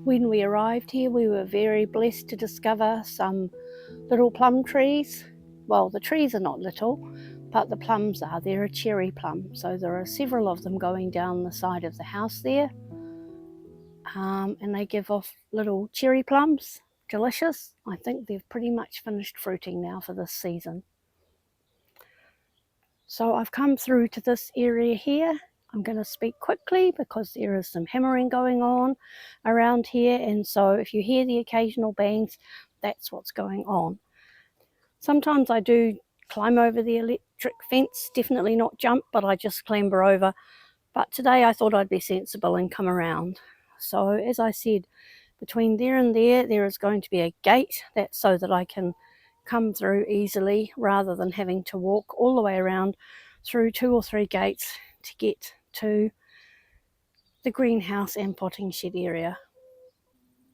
When we arrived here, we were very blessed to discover some little plum trees. Well, the trees are not little, but the plums are. They're a cherry plum, so there are several of them going down the side of the house there, and they give off little cherry plums. Delicious. I think they've pretty much finished fruiting now for this season. So I've come through to this area here. I'm going to speak quickly because there is some hammering going on around here, and so if you hear the occasional bangs, that's what's going on. Sometimes I do climb over the electric fence, definitely not jump, but I just clamber over. But today I thought I'd be sensible and come around. So as I said, between there and there is going to be a gate, that's so that I can come through easily rather than having to walk all the way around through 2 or 3 gates to get to the greenhouse and potting shed area.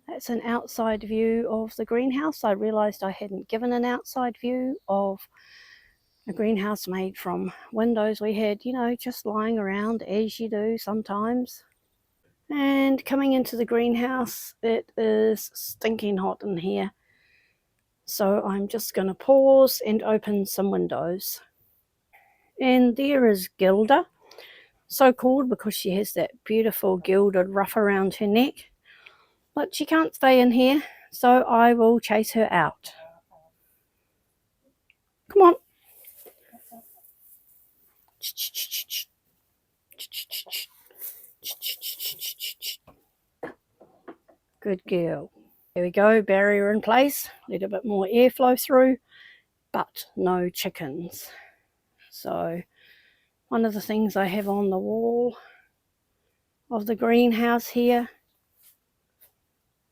That's an outside view of the greenhouse. I realised I hadn't given an outside view of a greenhouse made from windows we had, you know, just lying around as you do sometimes. And coming into the greenhouse, it is stinking hot in here. So I'm just going to pause and open some windows. And there is Gilda, so called because she has that beautiful gilded ruff around her neck. But she can't stay in here, so I will chase her out. Come on. Good girl. There we go, barrier in place. Let a bit more airflow through, but no chickens. So one of the things I have on the wall of the greenhouse here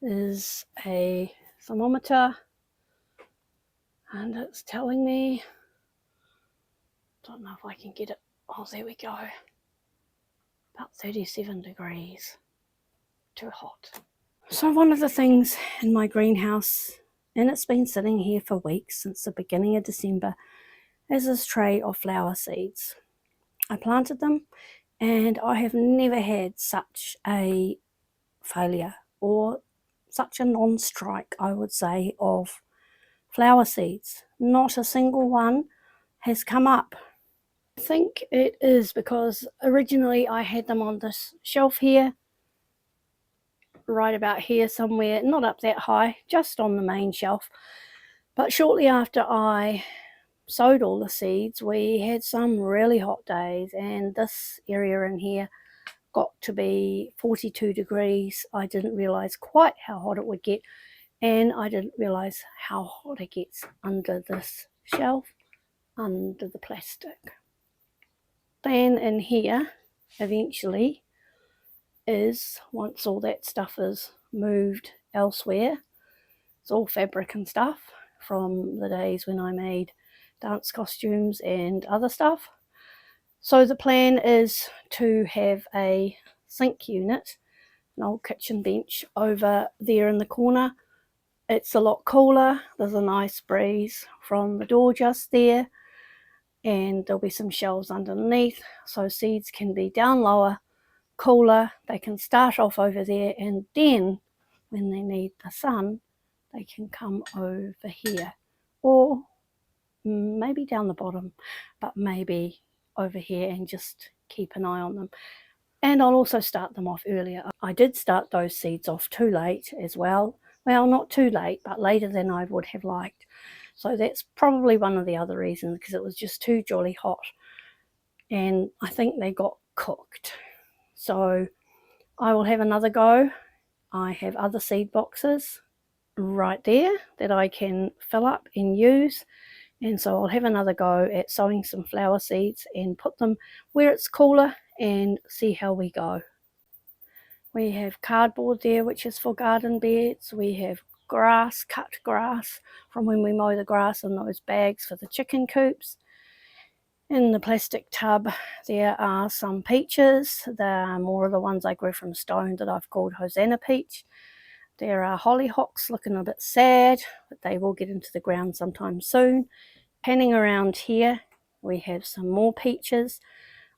is a thermometer, and it's telling me, don't know if I can get it, oh there we go, about 37 degrees, too hot. So one of the things in my greenhouse, and it's been sitting here for weeks since the beginning of December, is this tray of flower seeds. I planted them and I have never had such a failure or such a non-strike, I would say, of flower seeds. Not a single one has come up. I think it is because originally I had them on this shelf here, right about here somewhere, not up that high, just on the main shelf. But shortly after I sowed all the seeds, we had some really hot days, and this area in here got to be 42 degrees. I didn't realize quite how hot it would get, and I didn't realize how hot it gets under this shelf, under the plastic. Plan in here eventually is, once all that stuff is moved elsewhere, it's all fabric and stuff from the days when I made dance costumes and other stuff. So the plan is to have a sink unit, an old kitchen bench over there in the corner. It's a lot cooler, there's a nice breeze from the door just there, and there'll be some shelves underneath so seeds can be down lower, cooler. They can start off over there, and then when they need the sun they can come over here, or maybe down the bottom, but maybe over here, and just keep an eye on them. And I'll also start them off earlier. I did start those seeds off too late as well. Well, not too late, but later than I would have liked. So that's probably one of the other reasons, because it was just too jolly hot, and I think they got cooked. So I will have another go. I have other seed boxes right there that I can fill up and use, and so I'll have another go at sowing some flower seeds and put them where it's cooler and see how we go. We have cardboard there, which is for garden beds. We have grass, cut grass from when we mow the grass, in those bags for the chicken coops. In the plastic tub there are some peaches. They're more of the ones I grew from stone that I've called Hosanna peach. There are hollyhocks looking a bit sad, but they will get into the ground sometime soon. Panning around here we have some more peaches.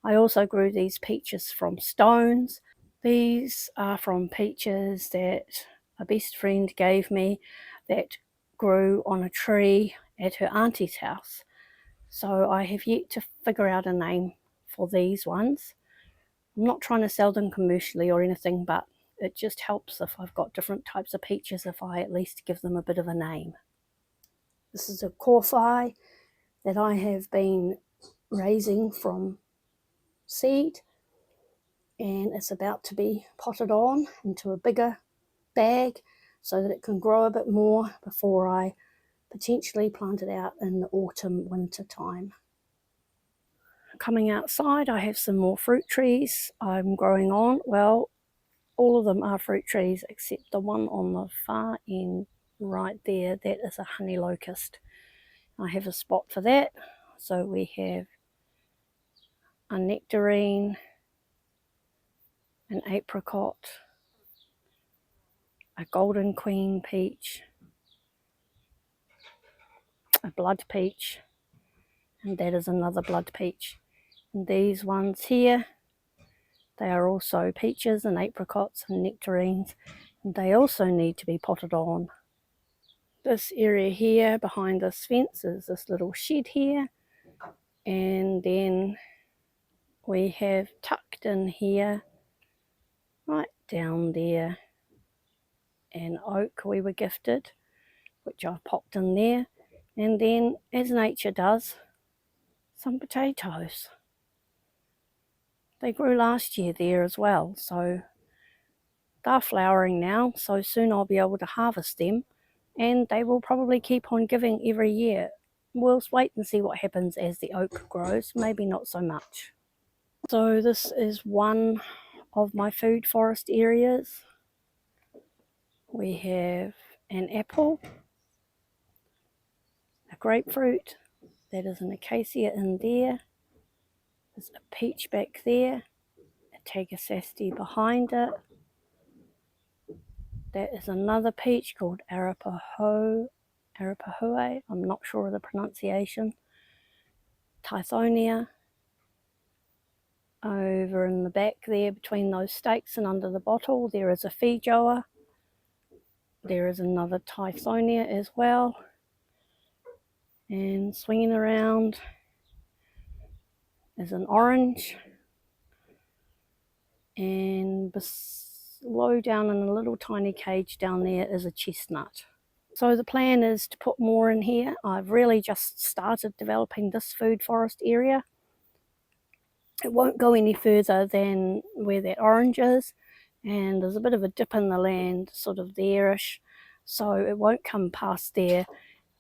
I also grew these peaches from stones. These are from peaches that a best friend gave me that grew on a tree at her auntie's house. So I have yet to figure out a name for these ones. I'm not trying to sell them commercially or anything, but it just helps if I've got different types of peaches if I at least give them a bit of a name. This is a kowhai that I have been raising from seed, and it's about to be potted on into a bigger bag so that it can grow a bit more before I potentially plant it out in the autumn winter time. Coming outside, I have some more fruit trees I'm growing on. Well, all of them are fruit trees except the one on the far end right there. That is a honey locust. I have a spot for that. So we have a nectarine, an apricot, a golden queen peach, a blood peach, and that is another blood peach. And these ones here, they are also peaches and apricots and nectarines, and they also need to be potted on. This area here behind this fence is this little shed here, and then we have tucked in here, right down there, an oak we were gifted, which I've popped in there, and then, as nature does, some potatoes. They grew last year there as well, so they're flowering now, so soon I'll be able to harvest them, and they will probably keep on giving every year. We'll wait and see what happens as the oak grows, maybe not so much. So this is one of my food forest areas. We have an apple, a grapefruit, that is an acacia in there, there's a peach back there, a tagasasti behind it, that is another peach called Arapahoe, I'm not sure of the pronunciation, Tithonia. Over in the back there between those stakes and under the bottle there is a feijoa. There is another Tithonia as well. And swinging around is an orange. And low down in a little tiny cage down there is a chestnut. So the plan is to put more in here. I've really just started developing this food forest area. It won't go any further than where that orange is, and there's a bit of a dip in the land sort of there-ish, so it won't come past there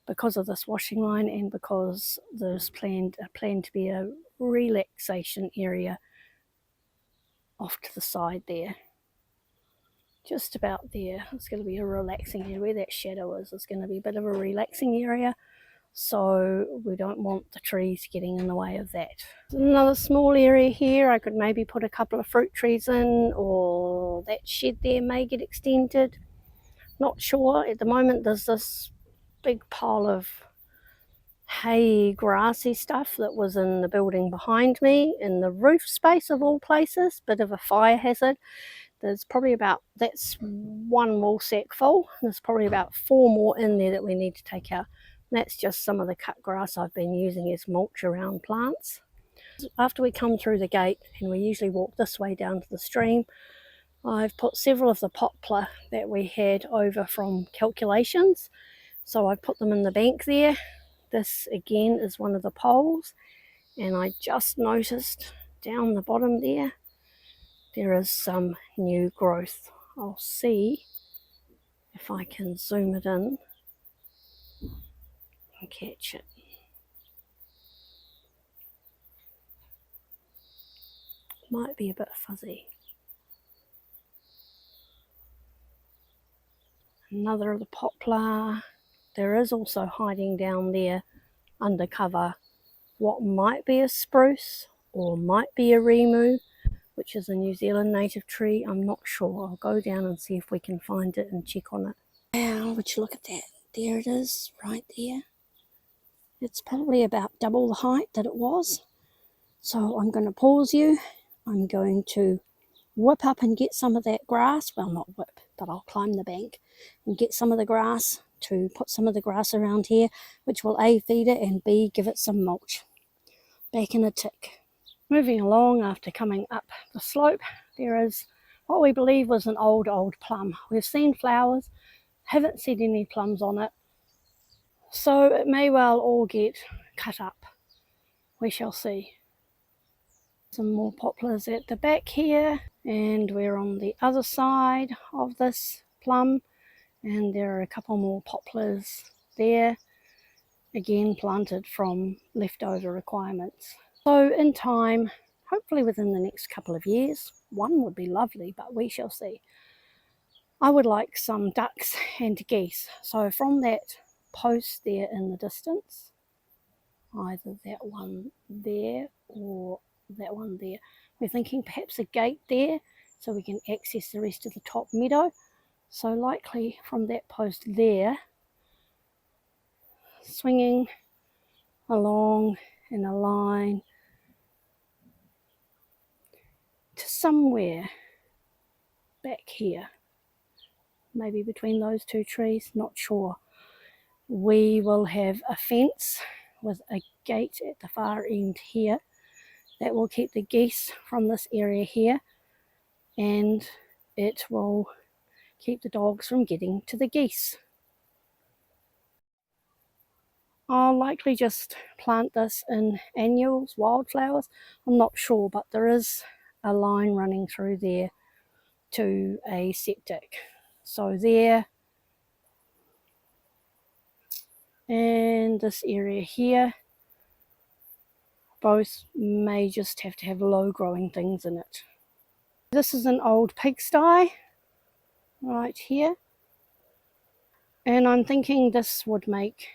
because of this washing line and because there's planned to be a relaxation area off to the side there. Just about there, it's going to be a relaxing area. Where that shadow is, it's going to be a bit of a relaxing area, so we don't want the trees getting in the way of that. There's another small area here. I could maybe put a couple of fruit trees in, or that shed there may get extended. Not sure. At the moment there's this big pile of hay, grassy stuff that was in the building behind me, in the roof space of all places. Bit of a fire hazard. There's probably about, that's one wool sack full. There's probably about 4 more in there that we need to take out. And that's just some of the cut grass I've been using as mulch around plants. After we come through the gate, and we usually walk this way down to the stream, I've put several of the poplar that we had over from calculations. So I put them in the bank there. This again is one of the poles, and I just noticed down the bottom there is some new growth. I'll see if I can zoom it in and catch it. Might be a bit fuzzy. Another of the poplar. There is also hiding down there under cover what might be a spruce or might be a rimu, which is a New Zealand native tree. I'm not sure. I'll go down and see if we can find it and check on it. Now, would you look at that? There it is, right there. It's probably about double the height that it was. So I'm going to pause you. I'm going to whip up and get some of that grass. Well, not whip, but I'll climb the bank and get some of the grass, to put some of the grass around here, which will A, feed it, and B, give it some mulch. Back in a tick. Moving along, after coming up the slope, there is what we believe was an old plum. We've seen flowers, haven't seen any plums on it, so it may well all get cut up. We shall see. Some more poplars at the back here, and we're on the other side of this plum, and there are a couple more poplars there, again planted from leftover requirements. So in time, hopefully within the next couple of years, one would be lovely, but we shall see. I would like some ducks and geese, so from that post there in the distance, either that one there or that one there, we're thinking perhaps a gate there so we can access the rest of the top meadow. So likely from that post there, swinging along in a line to somewhere back here, maybe between those two trees, not sure. We will have a fence with a gate at the far end here that will keep the geese from this area here, and it will keep the dogs from getting to the geese. I'll likely just plant this in annuals, wildflowers. I'm not sure, but there is a line running through there to a septic. So there, and this area here, both may just have to have low growing things in it. This is an old pigsty right here, and I'm thinking this would make,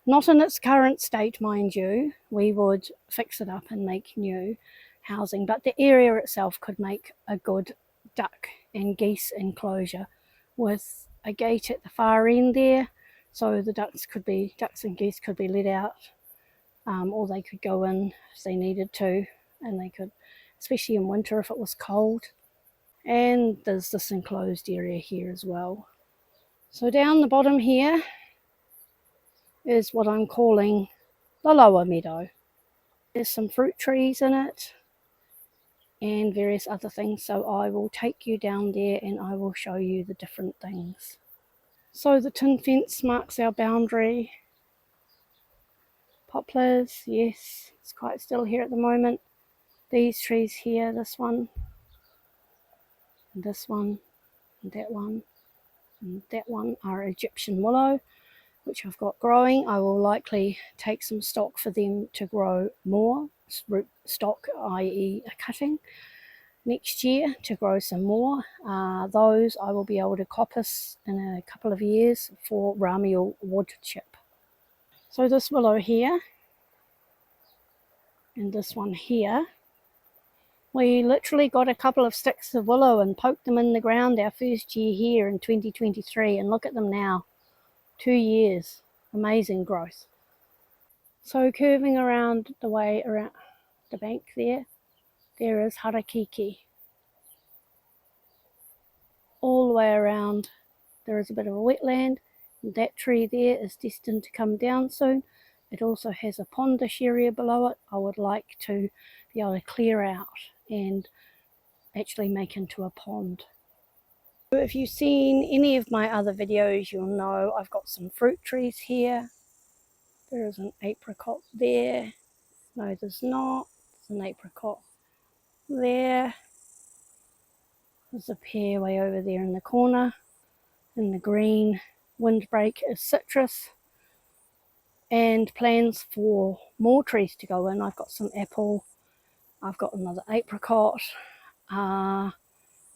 not in its current state mind you, we would fix it up and make new housing, but the area itself could make a good duck and geese enclosure with a gate at the far end there, so the ducks and geese could be let out, or they could go in if they needed to, and they could, especially in winter if it was cold. And there's this enclosed area here as well. So down the bottom here is what I'm calling the lower meadow. There's some fruit trees in it and various other things, so I will take you down there and I will show you the different things. So the tin fence marks our boundary. Poplars, yes, it's quite still here at the moment. These trees here, this one, and this one, and that one, and that one are Egyptian willow, which I've got growing. I will likely take some stock for them to grow more, root stock, i.e. a cutting, next year to grow some more. Those I will be able to coppice in a couple of years for ramial wood chip. So this willow here and this one here, we literally got a couple of sticks of willow and poked them in the ground our first year here in 2023, and look at them now, 2 years, amazing growth. So curving around the way around the bank there is harakeke. All the way around there is a bit of a wetland, and that tree there is destined to come down soon. It also has a pondish area below it. I would like to be able to clear out and actually make into a pond. So if you've seen any of my other videos, you'll know I've got some fruit trees here. There is an apricot there. No, there's not. There's an apricot there. There's a pear way over there in the corner. In the green windbreak is citrus. And plans for more trees to go in. I've got some apple. I've got another apricot. And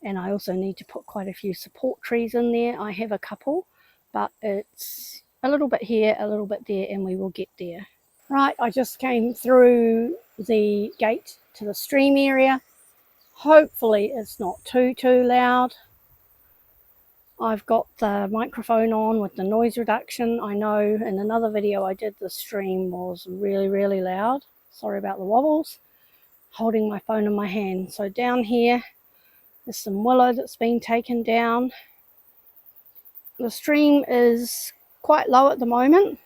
I also need to put quite a few support trees in there. I have a couple, but it's a little bit here, a little bit there, and we will get there. Right, I just came through the gate to the stream area. Hopefully it's not too loud. I've got the microphone on with the noise reduction. I know in another video I did, the stream was really loud. Sorry about the wobbles. Holding my phone in my hand. So down here There's some willow that's been taken down. The stream is quite low at the moment,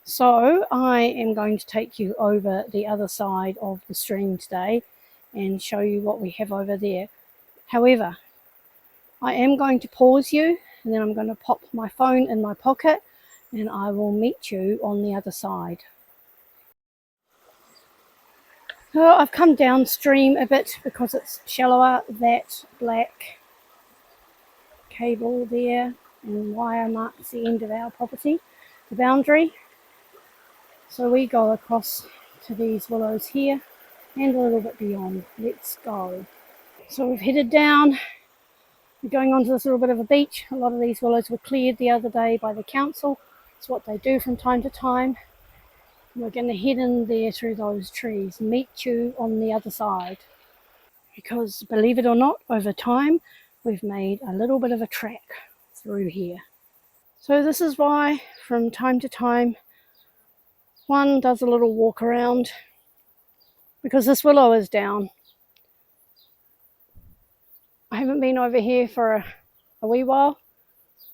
so I am going to take you over the other side of the stream today and show you what we have over there. However, I am going to pause you, and then I'm going to pop my phone in my pocket and I will meet you on the other side. So I've come downstream a bit because it's shallower. That black cable there and wire marks the end of our property, the boundary. So we go across to these willows here and a little bit beyond. Let's go. So we've headed down. We're going onto this little bit of a beach. A lot of these willows were cleared the other day by the council. It's what they do from time to time. We're going to head in there through those trees, meet you on the other side. Because believe it or not, over time, we've made a little bit of a track through here. So this is why from time to time, one does a little walk around, because this willow is down. I haven't been over here for a wee while,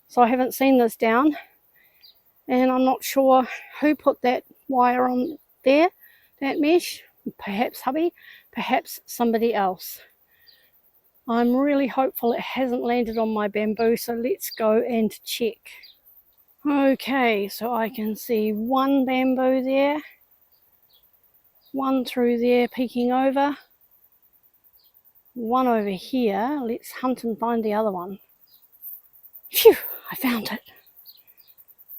so I haven't seen this down, and I'm not sure who put that wire on there, that mesh. Perhaps hubby, perhaps somebody else. I'm really hopeful it hasn't landed on my bamboo, so let's go and check. Okay, so I can see one bamboo there, one through there peeking over, one over here. Let's hunt and find the other one. Phew, I found it.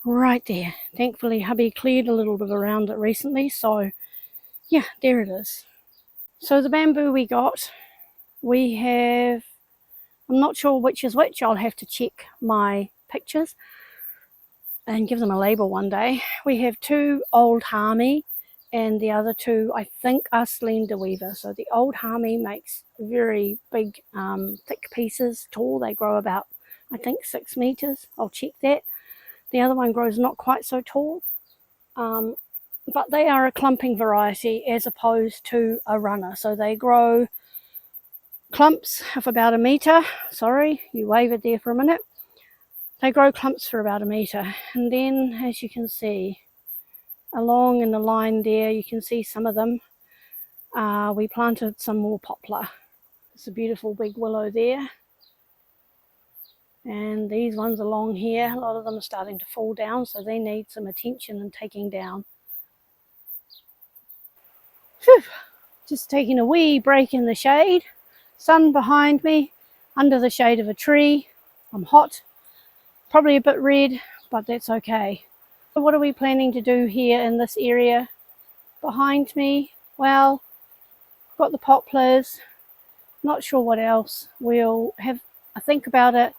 Right there. Thankfully, hubby cleared a little bit around it recently, so yeah, there it is. So the bamboo we got, we have, I'm not sure which is which. I'll have to check my pictures and give them a label one day. We have two old Harmy, and the other two, I think, are slender weaver. So the old Harmy makes very big, thick pieces, tall. They grow about, I think, 6 meters. I'll check that. The other one grows not quite so tall, but they are a clumping variety as opposed to a runner. So they grow clumps of about a meter. Sorry, you wavered there for a minute. They grow clumps for about a meter, and then, as you can see, along in the line there, you can see some of them. We planted some more poplar. It's a beautiful big willow there. And these ones along here, a lot of them are starting to fall down, so they need some attention and taking down. Whew. Just taking a wee break in the shade. Sun behind me, under the shade of a tree. I'm hot, probably a bit red, but that's okay. So what are we planning to do here in this area behind me? Well, I've got the poplars, not sure what else. We'll have a think about it.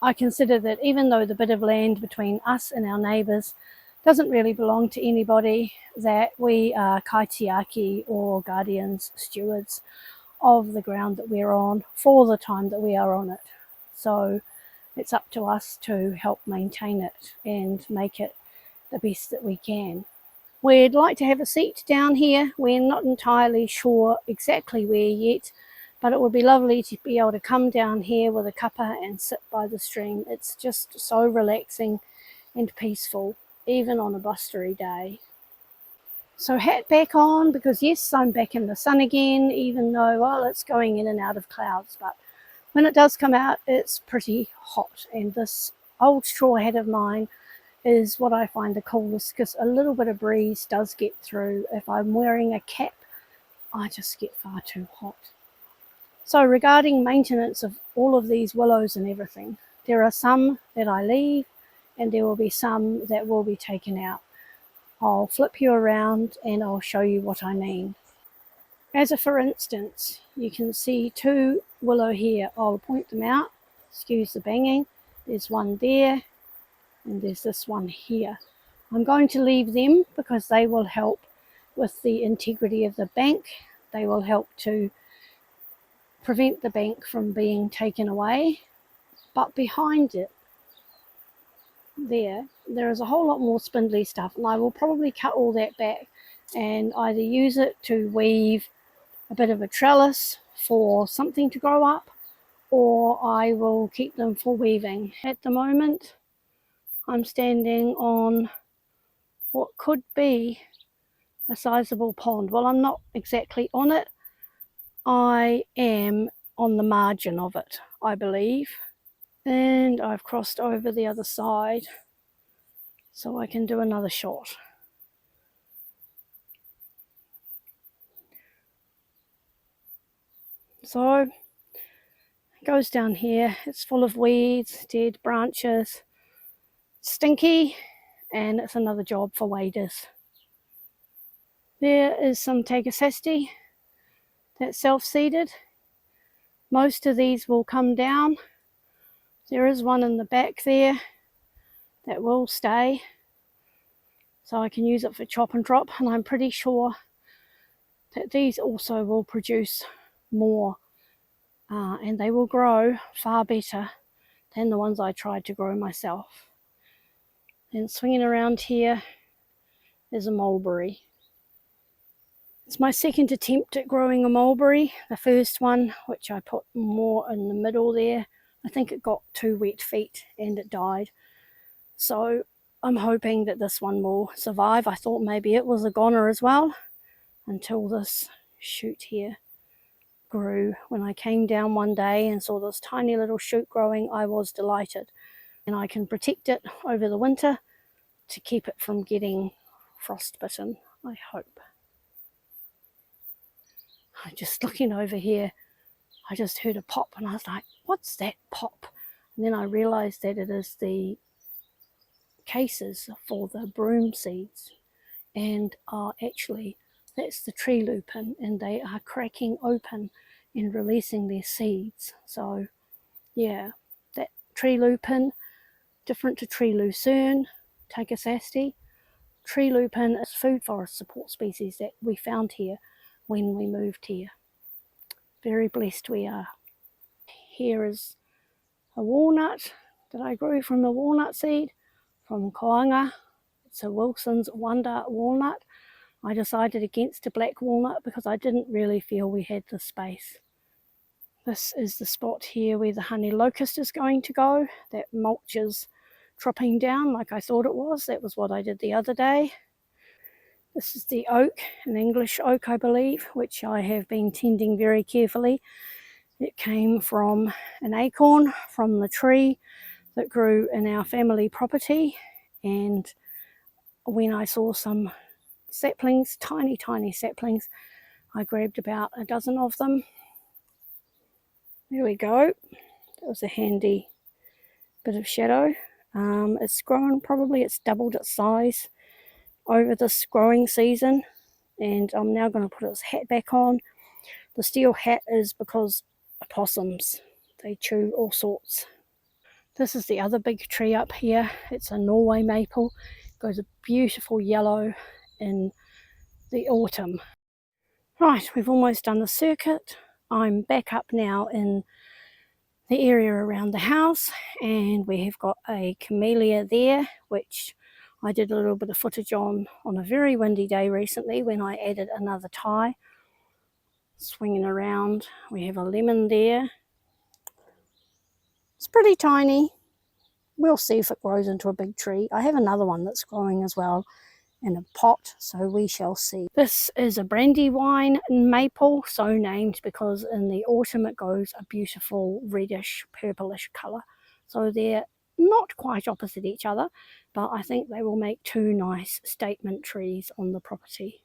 I consider that even though the bit of land between us and our neighbours doesn't really belong to anybody, that we are kaitiaki or guardians, stewards of the ground that we're on for the time that we are on it. So it's up to us to help maintain it and make it the best that we can. We'd like to have a seat down here. We're not entirely sure exactly where yet, but it would be lovely to be able to come down here with a cuppa and sit by the stream. It's just so relaxing and peaceful, even on a blustery day. So hat back on, because yes, I'm back in the sun again, even though, well, it's going in and out of clouds, but when it does come out, it's pretty hot. And this old straw hat of mine is what I find the coolest, because a little bit of breeze does get through. If I'm wearing a cap, I just get far too hot. So regarding maintenance of all of these willows and everything, there are some that I leave and there will be some that will be taken out. I'll flip you around and I'll show you what I mean. As a for instance, you can see two willow here. I'll point them out, excuse the banging. There's one there and there's this one here. I'm going to leave them because they will help with the integrity of the bank. They will help to prevent the bank from being taken away. But behind it, there is a whole lot more spindly stuff, and I will probably cut all that back and either use it to weave a bit of a trellis for something to grow up, or I will keep them for weaving. At the moment, I'm standing on what could be a sizable pond. Well, I'm not exactly on it. I am on the margin of it, I believe. And I've crossed over the other side so I can do another shot. So it goes down here. It's full of weeds, dead branches, stinky, and it's another job for waders. There is some Tagasesti that's self-seeded. Most of these will come down. There is one in the back there that will stay, so I can use it for chop and drop, and I'm pretty sure that these also will produce more, and they will grow far better than the ones I tried to grow myself. And swinging around here is a mulberry. It's my second attempt at growing a mulberry. The first one, which I put more in the middle there, I think it got 2 wet feet and it died. So I'm hoping that this one will survive. I thought maybe it was a goner as well, until this shoot here grew. When I came down one day and saw this tiny little shoot growing, I was delighted. And I can protect it over the winter to keep it from getting frostbitten, I hope. Just looking over here, I just heard a pop and I was like, what's that pop? And then I realized that it is the cases for the broom seeds, and actually that's the tree lupin, and they are cracking open and releasing their seeds. So yeah, that tree lupin, different to tree lucerne, Tagasesti. Tree lupin is food forest support species that we found here when we moved here. Very blessed we are. Here is a walnut that I grew from the walnut seed from Koanga. It's a Wilson's Wonder walnut. I decided against a black walnut because I didn't really feel we had the space. This is the spot here where the honey locust is going to go. That mulch is dropping down like I thought it was. That was what I did the other day. This is the oak, an English oak I believe, which I have been tending very carefully. It came from an acorn from the tree that grew in our family property, and when I saw some saplings, tiny saplings, I grabbed about a dozen of them. There we go. That was a handy bit of shadow. It's grown, probably it's doubled its size over this growing season, and I'm now going to put its hat back on. The steel hat is because opossums, they chew all sorts. This is the other big tree up here. It's a Norway maple. It goes a beautiful yellow in the autumn. Right, we've almost done the circuit. I'm back up now in the area around the house, and we have got a camellia there, which I did a little bit of footage on a very windy day recently when I added another tie. Swinging around, we have a lemon there. It's pretty tiny. We'll see if it grows into a big tree. I have another one that's growing as well in a pot, so we shall see. This is a brandywine maple, so named because in the autumn it goes a beautiful reddish purplish colour. So they're not quite opposite each other, but I think they will make 2 nice statement trees on the property.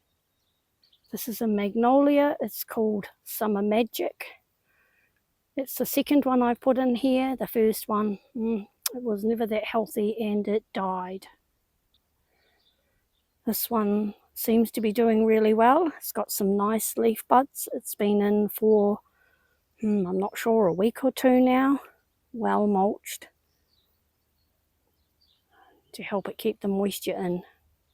This is a magnolia. It's called Summer Magic. It's the second one I've put in here. The first one, it was never that healthy and it died. This one seems to be doing really well. It's got some nice leaf buds. It's been in for, I'm not sure, a week or 2 now. Well mulched to help it keep the moisture in.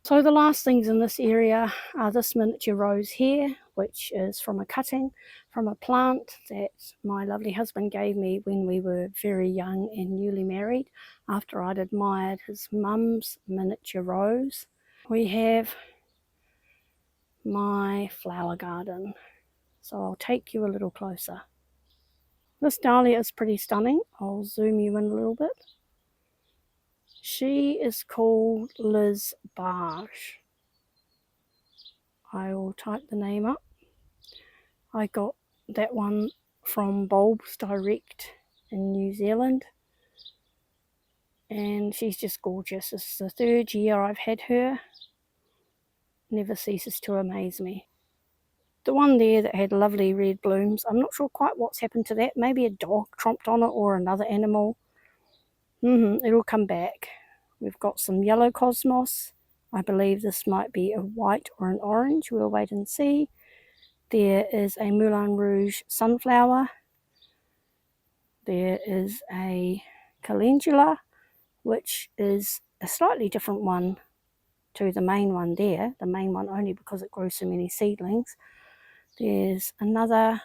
So the last things in this area are this miniature rose here, which is from a cutting from a plant that my lovely husband gave me when we were very young and newly married, after I'd admired his mum's miniature rose. We have my flower garden. So I'll take you a little closer. This dahlia is pretty stunning. I'll zoom you in a little bit. She is called Liz Barge. I will type the name up. I got that one from Bulbs Direct in New Zealand, and she's just gorgeous. This is the third year I've had her. Never ceases to amaze me. The one there that had lovely red blooms, I'm not sure quite what's happened to that. Maybe a dog tromped on it or another animal. It'll come back. We've got some yellow cosmos. I believe this might be a white or an orange. We'll wait and see. There is a Moulin Rouge sunflower. There is a calendula, which is a slightly different one to the main one there. The main one only because it grows so many seedlings. There's another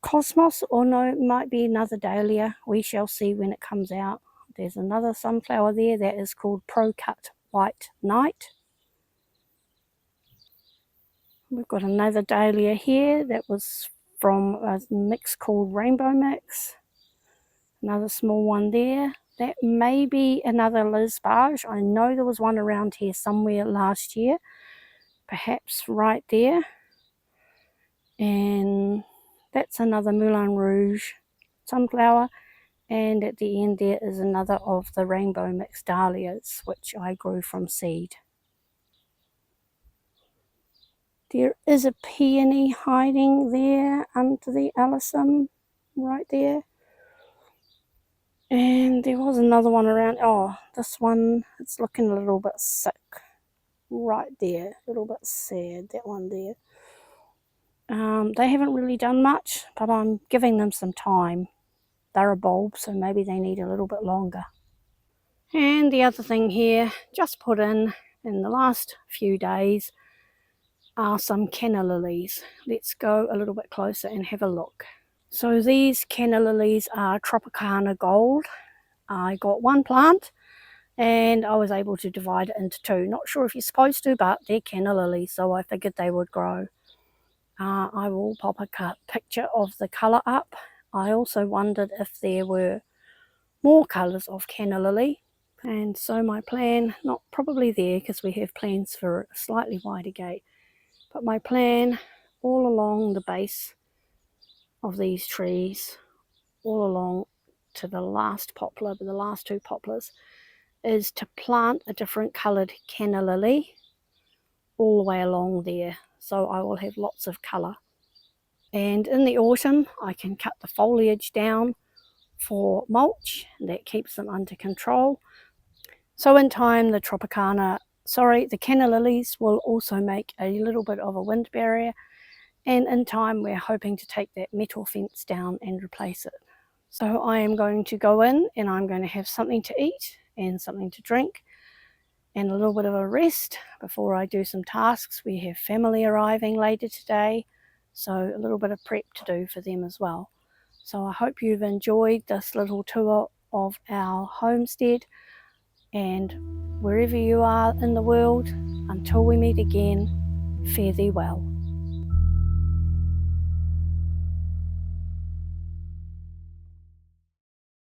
cosmos, or no, it might be another dahlia. We shall see when it comes out. There's another sunflower there that is called Pro Cut White Night. We've got another dahlia here that was from a mix called Rainbow Mix. Another small one there. That may be another Liz Barge. I know there was one around here somewhere last year. Perhaps right there. And that's another Moulin Rouge sunflower. And at the end there is another of the Rainbow Mix dahlias, which I grew from seed. There is a peony hiding there under the alyssum, right there. And there was another one around. Oh, this one, it's looking a little bit sick. Right there, a little bit sad, that one there. They haven't really done much, but I'm giving them some time. They're a bulb, so maybe they need a little bit longer. And the other thing here, just put in the last few days, are some canna lilies. Let's go a little bit closer and have a look. So these canna lilies are Tropicana Gold. I got one plant and I was able to divide it into two. Not sure if you're supposed to, but they're canna lilies, so I figured they would grow. I will pop a picture of the colour up. I also wondered if there were more colours of canna lily. And so my plan, not probably there because we have plans for a slightly wider gate, but my plan all along the base of these trees, all along to the last poplar, the last two poplars, is to plant a different coloured canna lily all the way along there. So I will have lots of colour. And in the autumn, I can cut the foliage down for mulch. That keeps them under control. So in time, the canna lilies will also make a little bit of a wind barrier. And in time, we're hoping to take that metal fence down and replace it. So I am going to go in and I'm going to have something to eat and something to drink and a little bit of a rest before I do some tasks. We have family arriving later today, so a little bit of prep to do for them as well. So I hope you've enjoyed this little tour of our homestead, and wherever you are in the world, until we meet again, fare thee well.